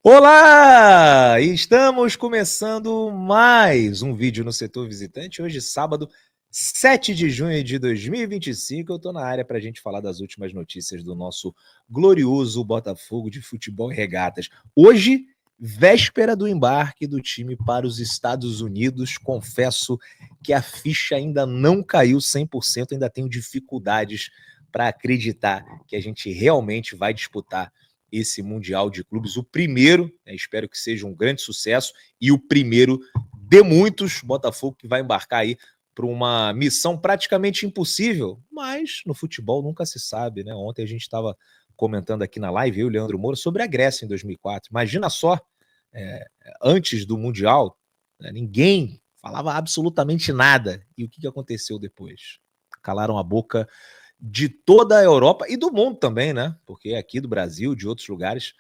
Olá! Estamos começando mais um vídeo no Setor Visitante. Hoje, sábado, 7 de junho de 2025. Eu estou na área para a gente falar das últimas notícias do nosso glorioso Botafogo de futebol e regatas. Hoje, véspera do embarque do time para os Estados Unidos. Confesso que a ficha ainda não caiu 100%, ainda tenho dificuldades para acreditar que a gente realmente vai disputar esse Mundial de Clubes, o primeiro, espero que seja um grande sucesso, e o primeiro de muitos, Botafogo que vai embarcar aí para uma missão praticamente impossível, mas no futebol nunca se sabe, né? Ontem a gente estava comentando aqui na live, eu e o Leandro Moura, sobre a Grécia em 2004. Imagina só, antes do Mundial, ninguém falava absolutamente nada. E o que aconteceu depois? Calaram a boca de toda a Europa e do mundo também, né? Porque aqui do Brasil, de outros lugares,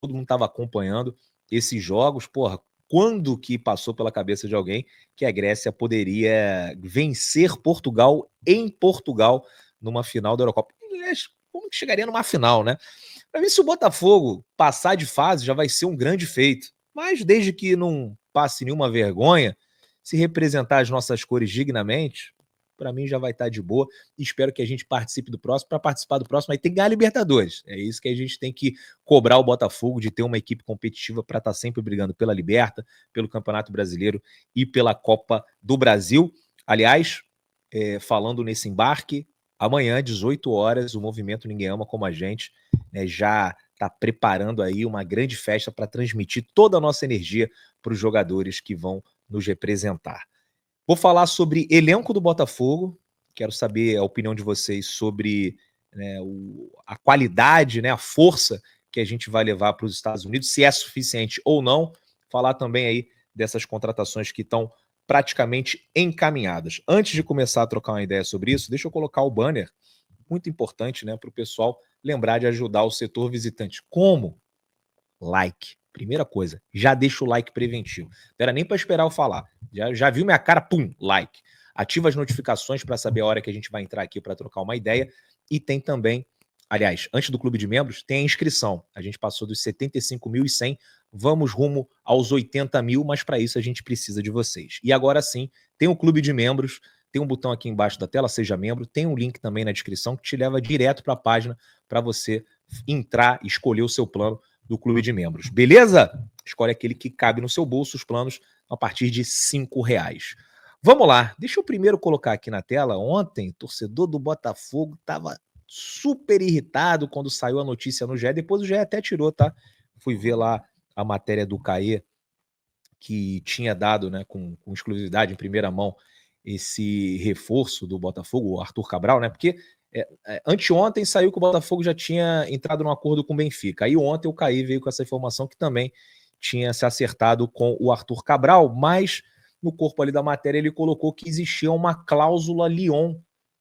todo mundo estava acompanhando esses jogos. Porra, quando que passou pela cabeça de alguém que a Grécia poderia vencer Portugal em Portugal numa final da Eurocopa? Como que chegaria numa final, né? Para mim, se o Botafogo passar de fase, já vai ser um grande feito. Mas desde que não passe nenhuma vergonha, se representar as nossas cores dignamente, para mim já vai estar de boa. Espero que a gente participe do próximo. Para participar do próximo, aí tem que ganhar a Libertadores. É isso que a gente tem que cobrar o Botafogo, de ter uma equipe competitiva para estar sempre brigando pela Liberta, pelo Campeonato Brasileiro e pela Copa do Brasil. Aliás, falando nesse embarque, amanhã, 18 horas, o movimento Ninguém Ama Como a Gente, né, já está preparando aí uma grande festa para transmitir toda a nossa energia para os jogadores que vão nos representar. Vou falar sobre elenco do Botafogo, quero saber a opinião de vocês sobre, né, a qualidade, né, a força que a gente vai levar para os Estados Unidos, se é suficiente ou não. Falar também aí dessas contratações que estão praticamente encaminhadas. Antes de começar a trocar uma ideia sobre isso, deixa eu colocar o banner, muito importante, né, para o pessoal lembrar de ajudar o setor visitante. Como? Like. Primeira coisa, já deixa o like preventivo. Não era nem para esperar eu falar. Já viu minha cara? Pum, like. Ativa as notificações para saber a hora que a gente vai entrar aqui para trocar uma ideia. E tem também, aliás, antes do clube de membros, tem a inscrição. A gente passou dos 75.100, vamos rumo aos 80 mil, mas para isso a gente precisa de vocês. E agora sim, tem o clube de membros, tem um botão aqui embaixo da tela, seja membro, tem um link também na descrição que te leva direto para a página para você entrar e escolher o seu plano do clube de membros. Beleza? Escolhe aquele que cabe no seu bolso, os planos a partir de R$5. Vamos lá, deixa eu primeiro colocar aqui na tela. Ontem, torcedor do Botafogo estava super irritado quando saiu a notícia no GE. Depois o GE até tirou, tá? Fui ver lá a matéria do Caê, que tinha dado, né, com exclusividade, em primeira mão, esse reforço do Botafogo, o Arthur Cabral, né? Porque anteontem saiu que o Botafogo já tinha entrado num acordo com o Benfica. Aí ontem o Caí veio com essa informação que também tinha se acertado com o Arthur Cabral, mas no corpo ali da matéria ele colocou que existia uma cláusula Lyon,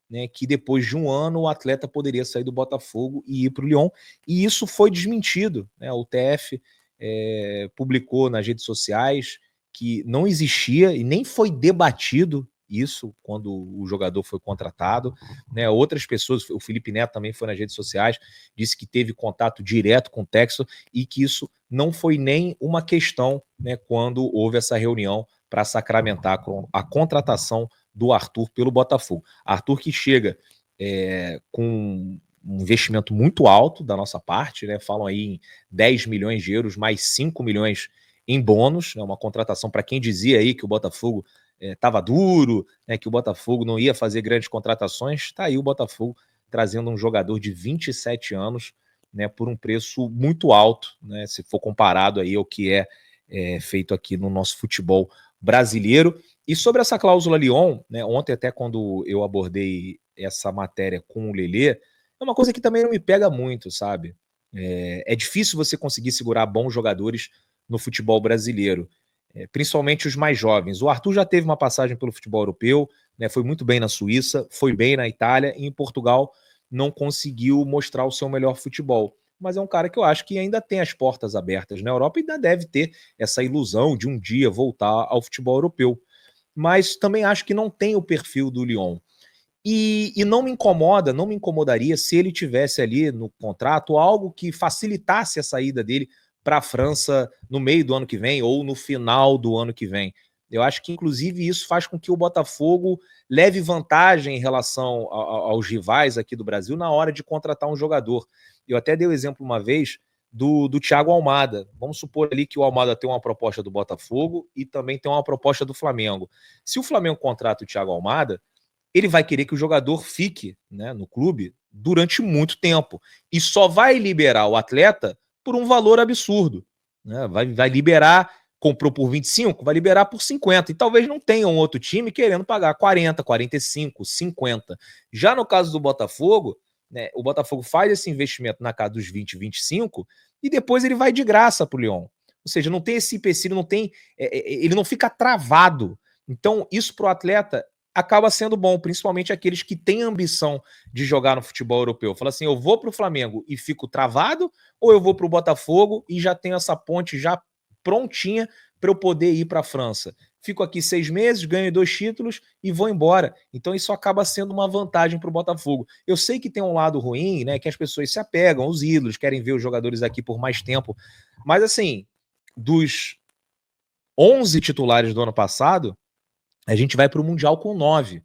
né, que depois de um ano o atleta poderia sair do Botafogo e ir para o Lyon, e isso foi desmentido, né? O TF publicou nas redes sociais que não existia e nem foi debatido isso quando o jogador foi contratado, né? Outras pessoas, o Felipe Neto também foi nas redes sociais, disse que teve contato direto com o Texas e que isso não foi nem uma questão, né, quando houve essa reunião para sacramentar a contratação do Arthur pelo Botafogo. Arthur que chega com um investimento muito alto da nossa parte, né? Falam aí em 10 milhões de euros, mais 5 milhões em bônus, né? Uma contratação para quem dizia aí que o Botafogo estava duro, né, que o Botafogo não ia fazer grandes contratações. Está aí o Botafogo trazendo um jogador de 27 anos, né, por um preço muito alto, né, se for comparado aí ao que feito aqui no nosso futebol brasileiro. E sobre essa cláusula Lyon, né, ontem até quando eu abordei essa matéria com o Lelê, é uma coisa que também não me pega muito, sabe? É difícil você conseguir segurar bons jogadores no futebol brasileiro, principalmente os mais jovens. O Arthur já teve uma passagem pelo futebol europeu, né, foi muito bem na Suíça, foi bem na Itália, e em Portugal não conseguiu mostrar o seu melhor futebol. Mas é um cara que eu acho que ainda tem as portas abertas na Europa e ainda deve ter essa ilusão de um dia voltar ao futebol europeu. Mas também acho que não tem o perfil do Lyon. E não me incomoda, não me incomodaria se ele tivesse ali no contrato algo que facilitasse a saída dele para a França no meio do ano que vem ou no final do ano que vem. Eu acho que, inclusive, isso faz com que o Botafogo leve vantagem em relação aos rivais aqui do Brasil na hora de contratar um jogador. Eu até dei o exemplo uma vez do Thiago Almada. Vamos supor ali que o Almada tem uma proposta do Botafogo e também tem uma proposta do Flamengo. Se o Flamengo contrata o Thiago Almada, ele vai querer que o jogador fique, né, no clube durante muito tempo. E só vai liberar o atleta por um valor absurdo. Né? Vai liberar, comprou por 25, vai liberar por 50. E talvez não tenha um outro time querendo pagar 40, 45, 50. Já no caso do Botafogo, né, o Botafogo faz esse investimento na casa dos 20, 25 e depois ele vai de graça para o Lyon. Ou seja, não tem esse empecilho, não tem, ele não fica travado. Então, isso para o atleta acaba sendo bom, principalmente aqueles que têm ambição de jogar no futebol europeu. Fala assim, eu vou para o Flamengo e fico travado, ou eu vou para o Botafogo e já tenho essa ponte já prontinha para eu poder ir para a França. Fico aqui 6 meses, ganho 2 títulos e vou embora. Então isso acaba sendo uma vantagem para o Botafogo. Eu sei que tem um lado ruim, né, que as pessoas se apegam, os ídolos, querem ver os jogadores aqui por mais tempo. Mas assim, dos 11 titulares do ano passado, a gente vai para o Mundial com 9.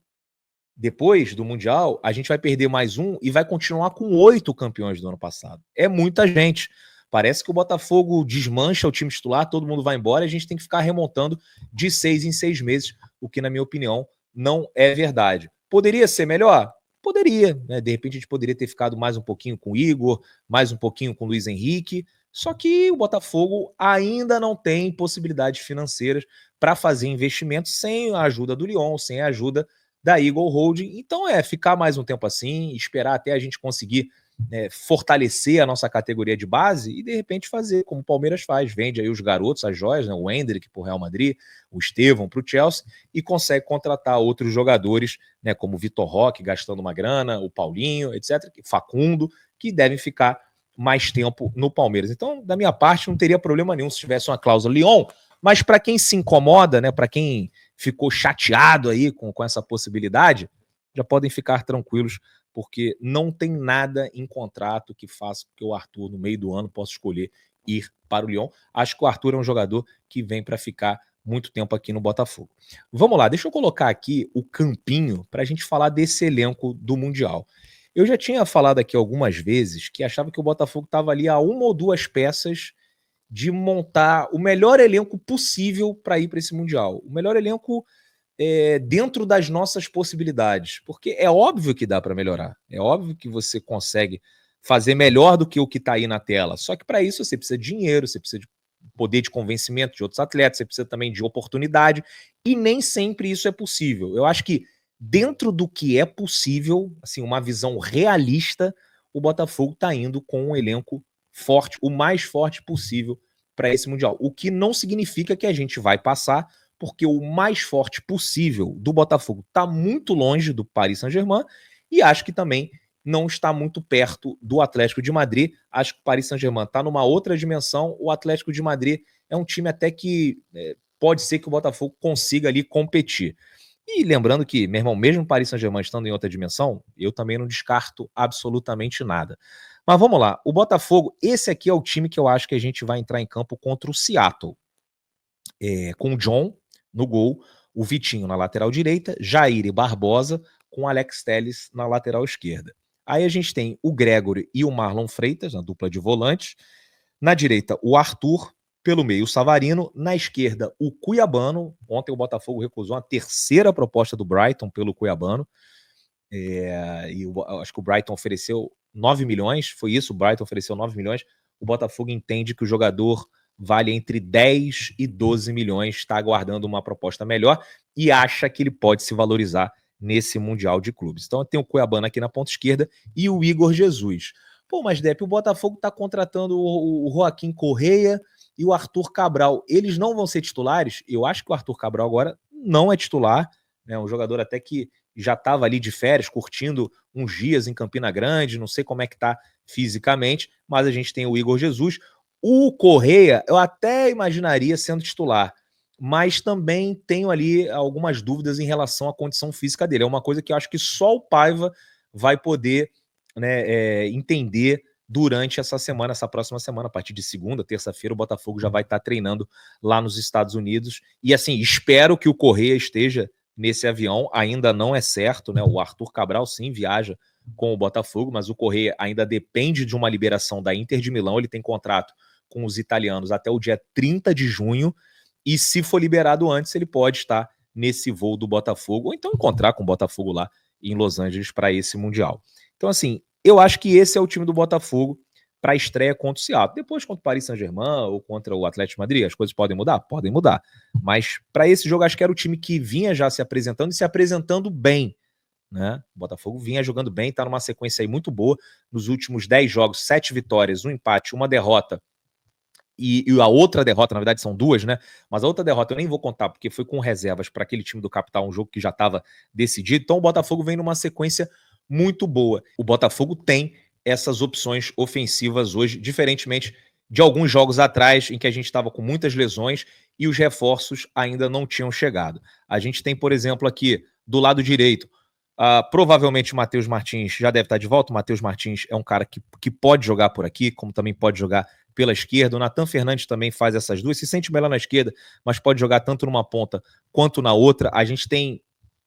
Depois do Mundial, a gente vai perder mais um e vai continuar com 8 campeões do ano passado. É muita gente. Parece que o Botafogo desmancha o time titular, todo mundo vai embora e a gente tem que ficar remontando de 6 em 6 meses, o que, na minha opinião, não é verdade. Poderia ser melhor? Poderia. Né? De repente, a gente poderia ter ficado mais um pouquinho com o Igor, mais um pouquinho com o Luiz Henrique, só que o Botafogo ainda não tem possibilidades financeiras para fazer investimentos sem a ajuda do Lyon, sem a ajuda da Eagle Holding. Então ficar mais um tempo assim, esperar até a gente conseguir fortalecer a nossa categoria de base e de repente fazer como o Palmeiras faz, vende aí os garotos, as joias, né? O Endrick para o Real Madrid, o Estevão para o Chelsea e consegue contratar outros jogadores, né? Como o Vitor Roque gastando uma grana, o Paulinho, etc, Facundo, que devem ficar mais tempo no Palmeiras. Então, da minha parte, não teria problema nenhum se tivesse uma cláusula Lyon, mas para quem se incomoda, né, para quem ficou chateado aí com essa possibilidade, já podem ficar tranquilos, porque não tem nada em contrato que faça que o Arthur, no meio do ano, possa escolher ir para o Lyon. Acho que o Arthur é um jogador que vem para ficar muito tempo aqui no Botafogo. Vamos lá, deixa eu colocar aqui o campinho para a gente falar desse elenco do Mundial. Eu já tinha falado aqui algumas vezes que achava que o Botafogo estava ali a uma ou duas peças de montar o melhor elenco possível para ir para esse Mundial. O melhor elenco dentro das nossas possibilidades. Porque é óbvio que dá para melhorar. É óbvio que você consegue fazer melhor do que o que está aí na tela. Só que para isso você precisa de dinheiro, você precisa de poder de convencimento de outros atletas, você precisa também de oportunidade. E nem sempre isso é possível. Eu acho que dentro do que é possível, assim, uma visão realista, o Botafogo está indo com um elenco forte, o mais forte possível para esse Mundial. O que não significa que a gente vai passar, porque o mais forte possível do Botafogo está muito longe do Paris Saint-Germain e acho que também não está muito perto do Atlético de Madrid. Acho que o Paris Saint-Germain está numa outra dimensão. O Atlético de Madrid é um time até que pode ser que o Botafogo consiga ali competir. E lembrando que, meu irmão, mesmo o Paris Saint-Germain estando em outra dimensão, eu também não descarto absolutamente nada. Mas vamos lá, o Botafogo, esse aqui é o time que eu acho que a gente vai entrar em campo contra o Seattle. Com o John no gol, o Vitinho na lateral direita, Jair e Barbosa com Alex Telles na lateral esquerda. Aí a gente tem o Gregory e o Marlon Freitas, na dupla de volantes. Na direita, o Arthur, pelo meio, o Savarino. Na esquerda, o Cuiabano. Ontem o Botafogo recusou a terceira proposta do Brighton pelo Cuiabano. E acho que o Brighton ofereceu 9 milhões, foi isso, o Brighton ofereceu 9 milhões. O Botafogo entende que o jogador vale entre 10 e 12 milhões, está aguardando uma proposta melhor e acha que ele pode se valorizar nesse Mundial de Clubes. Então tem o Cuiabano aqui na ponta esquerda e o Igor Jesus. Pô, mas Depp, o Botafogo está contratando o Joaquim Correia e o Arthur Cabral. Eles não vão ser titulares? Eu acho que o Arthur Cabral agora não é titular, né? Um jogador até que já estava ali de férias, curtindo uns dias em Campina Grande, não sei como é que está fisicamente, mas a gente tem o Igor Jesus. O Correia, eu até imaginaria sendo titular, mas também tenho ali algumas dúvidas em relação à condição física dele. É uma coisa que eu acho que só o Paiva vai poder, né, entender durante essa semana, essa próxima semana, a partir de segunda, terça-feira, o Botafogo já vai estar treinando lá nos Estados Unidos. E assim, espero que o Correa esteja nesse avião, ainda não é certo, né? O Arthur Cabral sim viaja com o Botafogo, mas o Correa ainda depende de uma liberação da Inter de Milão, ele tem contrato com os italianos até o dia 30 de junho, e se for liberado antes, ele pode estar nesse voo do Botafogo, ou então encontrar com o Botafogo lá em Los Angeles para esse Mundial. Então, assim, eu acho que esse é o time do Botafogo para a estreia contra o Seattle. Depois, contra o Paris Saint-Germain ou contra o Atlético de Madrid, as coisas podem mudar? Podem mudar. Mas para esse jogo, acho que era o time que vinha já se apresentando e se apresentando bem. Né? O Botafogo vinha jogando bem, está numa sequência aí muito boa. Nos últimos 10 jogos, 7 vitórias, um empate, uma derrota. E a outra derrota, na verdade, são duas, né? Mas a outra derrota eu nem vou contar, porque foi com reservas para aquele time do Capital, um jogo que já estava decidido. Então o Botafogo vem numa sequência muito boa. O Botafogo tem essas opções ofensivas hoje, diferentemente de alguns jogos atrás, em que a gente estava com muitas lesões e os reforços ainda não tinham chegado. A gente tem, por exemplo, aqui do lado direito, provavelmente o Matheus Martins já deve estar de volta. O Matheus Martins é um cara que pode jogar por aqui, como também pode jogar pela esquerda. O Nathan Fernandes também faz essas duas, se sente melhor na esquerda, mas pode jogar tanto numa ponta quanto na outra. A gente tem,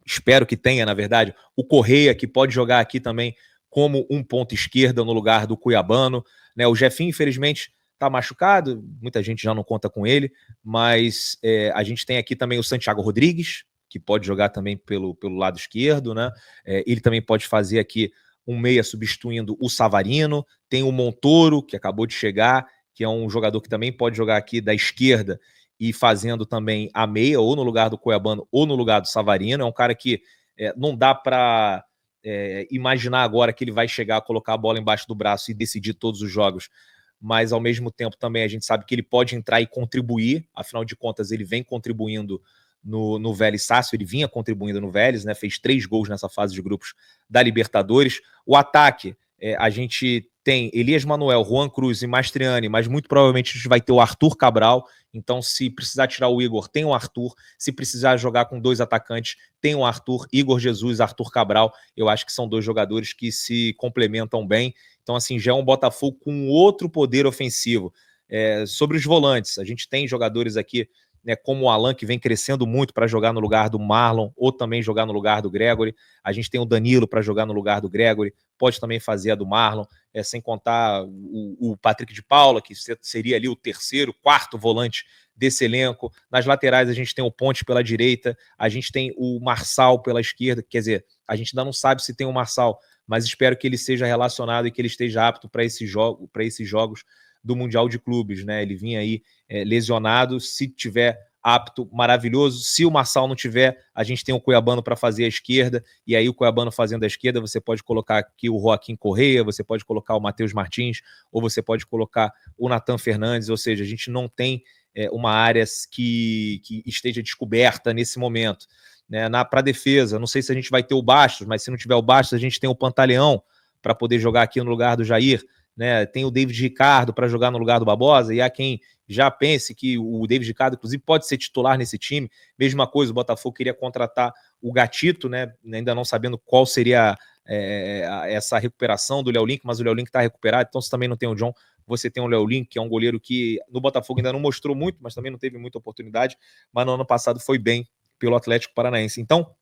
espero que tenha, na verdade, o Correa, que pode jogar aqui também como um ponta esquerda no lugar do Cuiabano. Né? O Jefinho, infelizmente, está machucado, muita gente já não conta com ele, mas a gente tem aqui também o Santiago Rodrigues, que pode jogar também pelo lado esquerdo, né? Ele também pode fazer aqui um meia substituindo o Savarino. Tem o Montoro, que acabou de chegar, que é um jogador que também pode jogar aqui da esquerda e fazendo também a meia, ou no lugar do Cuiabano, ou no lugar do Savarino. É um cara que não dá para imaginar agora que ele vai chegar, colocar a bola embaixo do braço e decidir todos os jogos, mas ao mesmo tempo também a gente sabe que ele pode entrar e contribuir, afinal de contas ele vem contribuindo no Vélez Sácio, ele vinha contribuindo no Vélez, né? Fez 3 gols nessa fase de grupos da Libertadores. O ataque, a gente tem Elias Manuel, Juan Cruz e Mastriani, mas muito provavelmente a gente vai ter o Arthur Cabral. Então, se precisar tirar o Igor, tem o Arthur. Se precisar jogar com 2 atacantes, tem o Arthur, Igor Jesus, Arthur Cabral. Eu acho que são 2 jogadores que se complementam bem. Então, assim, já é um Botafogo com outro poder ofensivo. Sobre os volantes, a gente tem jogadores aqui, né, como o Alan, que vem crescendo muito para jogar no lugar do Marlon, ou também jogar no lugar do Gregory. A gente tem o Danilo para jogar no lugar do Gregory, pode também fazer a do Marlon, sem contar o Patrick de Paula, que seria ali o terceiro, quarto volante desse elenco. Nas laterais a gente tem o Ponte pela direita, a gente tem o Marçal pela esquerda, quer dizer, a gente ainda não sabe se tem o Marçal, mas espero que ele seja relacionado e que ele esteja apto para esses jogos do Mundial de Clubes, né? Ele vinha aí lesionado, se tiver apto, maravilhoso. Se o Marçal não tiver, a gente tem o Cuiabano para fazer a esquerda, e aí o Cuiabano fazendo a esquerda, você pode colocar aqui o Joaquim Correa, você pode colocar o Matheus Martins, ou você pode colocar o Nathan Fernandes, ou seja, a gente não tem uma área que esteja descoberta nesse momento. Né? Para defesa, não sei se a gente vai ter o Bastos, mas se não tiver o Bastos, a gente tem o Pantaleão para poder jogar aqui no lugar do Jair. Né? Tem o David Ricardo para jogar no lugar do Barbosa, e há quem já pense que o David Ricardo, inclusive, pode ser titular nesse time. Mesma coisa, o Botafogo queria contratar o Gatito, né? Ainda não sabendo qual seria essa recuperação do Léo Link, mas o Léo Link está recuperado, então se também não tem o John, você tem o Léo Link, que é um goleiro que no Botafogo ainda não mostrou muito, mas também não teve muita oportunidade, mas no ano passado foi bem pelo Atlético Paranaense. Então,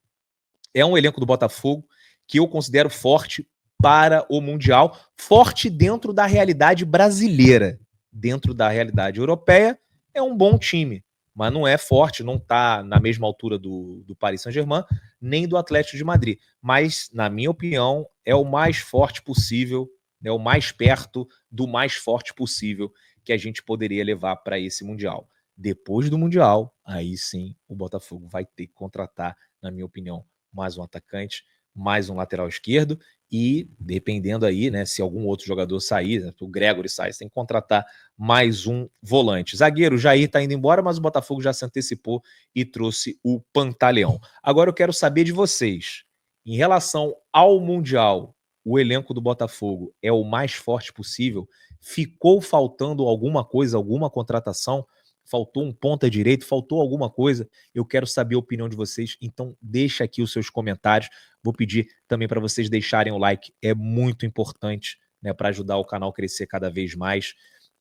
é um elenco do Botafogo que eu considero forte para o Mundial, forte dentro da realidade brasileira. Dentro da realidade europeia, é um bom time, mas não é forte, não está na mesma altura do Paris Saint-Germain, nem do Atlético de Madrid. Mas, na minha opinião, é o mais forte possível, é o mais perto do mais forte possível que a gente poderia levar para esse Mundial. Depois do Mundial, aí sim o Botafogo vai ter que contratar, na minha opinião, mais um atacante, mais um lateral esquerdo e, dependendo aí, né, se algum outro jogador sair, né, o Gregory sai, você tem que contratar mais um volante. Zagueiro, o Jair está indo embora, mas o Botafogo já se antecipou e trouxe o Pantaleão. Agora eu quero saber de vocês, em relação ao Mundial, o elenco do Botafogo é o mais forte possível? Ficou faltando alguma coisa, alguma contratação? Faltou um ponta direito, faltou alguma coisa? Eu quero saber a opinião de vocês, então deixa aqui os seus comentários. Vou pedir também para vocês deixarem o like, é muito importante né, para ajudar o canal a crescer cada vez mais.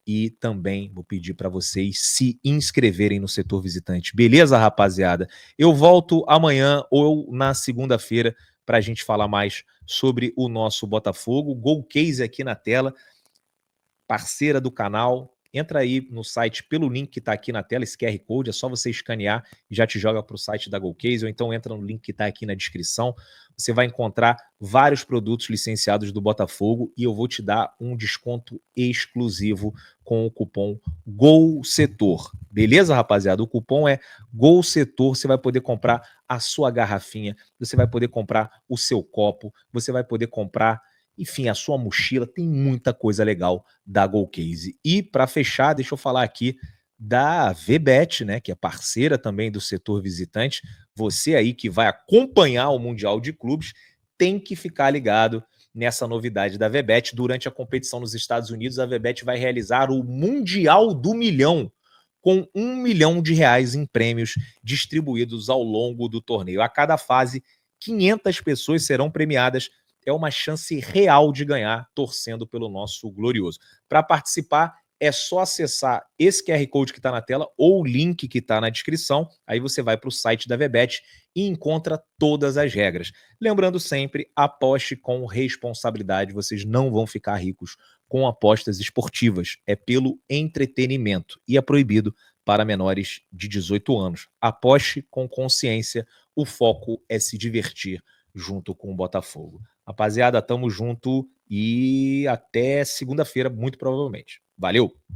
E também vou pedir para vocês se inscreverem no Setor Visitante. Beleza, rapaziada? Eu volto amanhã ou na segunda-feira para a gente falar mais sobre o nosso Botafogo. Golcase aqui na tela, parceira do canal. Entra aí no site pelo link que está aqui na tela, esse QR Code, é só você escanear e já te joga para o site da Golcase, ou então entra no link que está aqui na descrição. Você vai encontrar vários produtos licenciados do Botafogo e eu vou te dar um desconto exclusivo com o cupom GOLSETOR. Beleza, rapaziada? O cupom é GOLSETOR. Você vai poder comprar a sua garrafinha, você vai poder comprar o seu copo, você vai poder comprar, enfim, a sua mochila. Tem muita coisa legal da Golcase. E para fechar, deixa eu falar aqui da VBet, né, que é parceira também do Setor Visitante. Você aí que vai acompanhar o Mundial de Clubes tem que ficar ligado nessa novidade da VBet. Durante a competição nos Estados Unidos, a VBet vai realizar o Mundial do Milhão, com R$1 milhão em prêmios distribuídos ao longo do torneio. A cada fase, 500 pessoas serão premiadas. É uma chance real de ganhar torcendo pelo nosso glorioso. Para participar, é só acessar esse QR Code que está na tela ou o link que está na descrição. Aí você vai para o site da VBet e encontra todas as regras. Lembrando sempre, aposte com responsabilidade. Vocês não vão ficar ricos com apostas esportivas. É pelo entretenimento e é proibido para menores de 18 anos. Aposte com consciência. O foco é se divertir junto com o Botafogo. Rapaziada, tamo junto e até segunda-feira, muito provavelmente. Valeu!